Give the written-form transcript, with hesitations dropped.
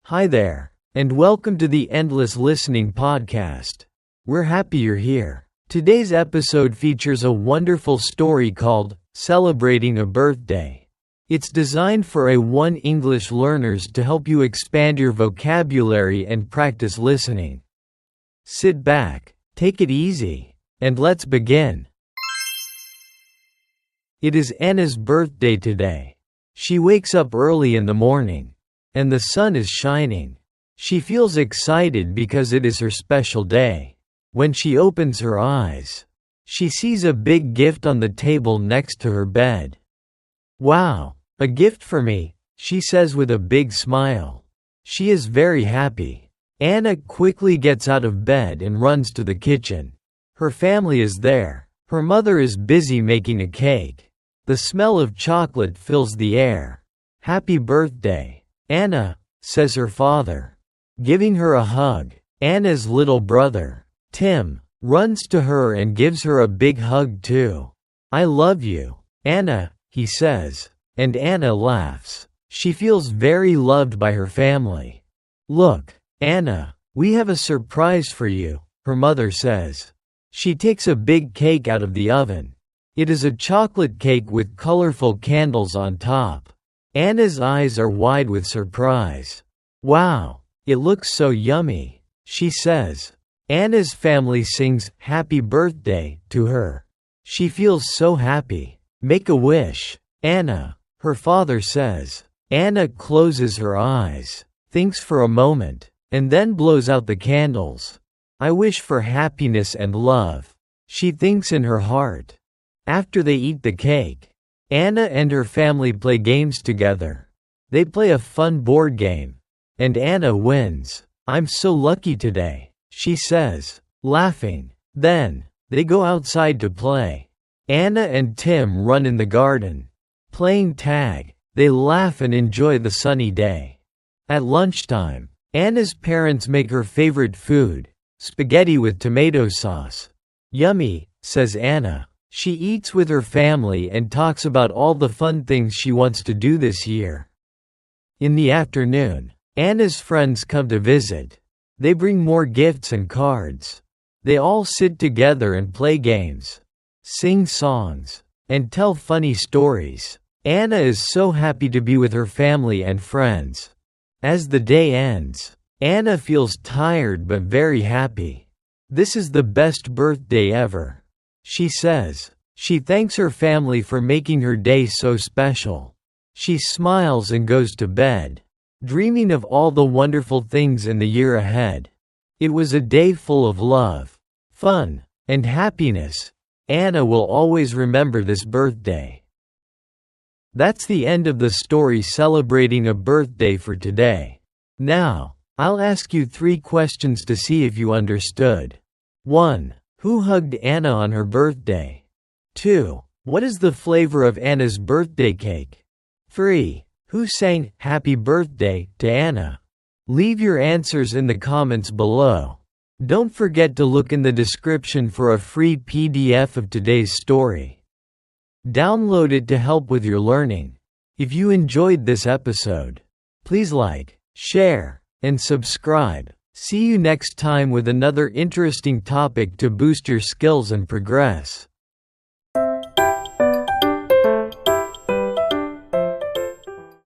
Hi there, and welcome to the Endless Listening Podcast. We're happy you're here. Today's episode features a wonderful story called Celebrating a Birthday. It's designed for A1 English learners to help you expand your vocabulary and practice listening. Sit back, take it easy, and let's begin. It is Anna's birthday today. She wakes up early in the morning, and the sun is shining. She feels excited because it is her special day. When she opens her eyes, she sees a big gift on the table next to her bed. "Wow, a gift for me," she says with a big smile. She is very happy. Anna quickly gets out of bed and runs to the kitchen. Her family is there. Her mother is busy making a cake. The smell of chocolate fills the air. "Happy birthday, Anna," says her father, giving her a hug. Anna's little brother, Tim, runs to her and gives her a big hug too. "I love you, Anna," he says, and Anna laughs. She feels very loved by her family. "Look, Anna, we have a surprise for you," her mother says. She takes a big cake out of the oven. It is a chocolate cake with colorful candles on top. Anna's eyes are wide with surprise. "Wow, it looks so yummy," she says. Anna's family sings "Happy Birthday" to her. She feels so happy. "Make a wish, Anna," her father says. Anna closes her eyes, thinks for a moment, and then blows out the candles. "I wish for happiness and love," she thinks in her heart. After they eat the cake, Anna and her family play games together. They play a fun board game, and Anna wins. "I'm so lucky today," she says, laughing. Then, they go outside to play. Anna and Tim run in the garden, playing tag. They laugh and enjoy the sunny day. At lunchtime, Anna's parents make her favorite food, spaghetti with tomato sauce. "Yummy," says Anna. She eats with her family and talks about all the fun things she wants to do this year. In the afternoon, Anna's friends come to visit. They bring more gifts and cards. They all sit together and play games, sing songs, and tell funny stories. Anna is so happy to be with her family and friends. As the day ends, Anna feels tired but very happy. "This is the best birthday ever," she says. She thanks her family for making her day so special. She smiles and goes to bed, dreaming of all the wonderful things in the year ahead. It was a day full of love, fun, and happiness. Anna will always remember this birthday. That's the end of the story celebrating a birthday for today. Now, I'll ask you 3 questions to see if you understood. 1. Who hugged Anna on her birthday? 2. What is the flavor of Anna's birthday cake? 3. Who sang "Happy Birthday" to Anna? Leave your answers in the comments below. Don't forget to look in the description for a free PDF of today's story. Download it to help with your learning. If you enjoyed this episode, please like, share, and subscribe. See you next time with another interesting topic to boost your skills and progress.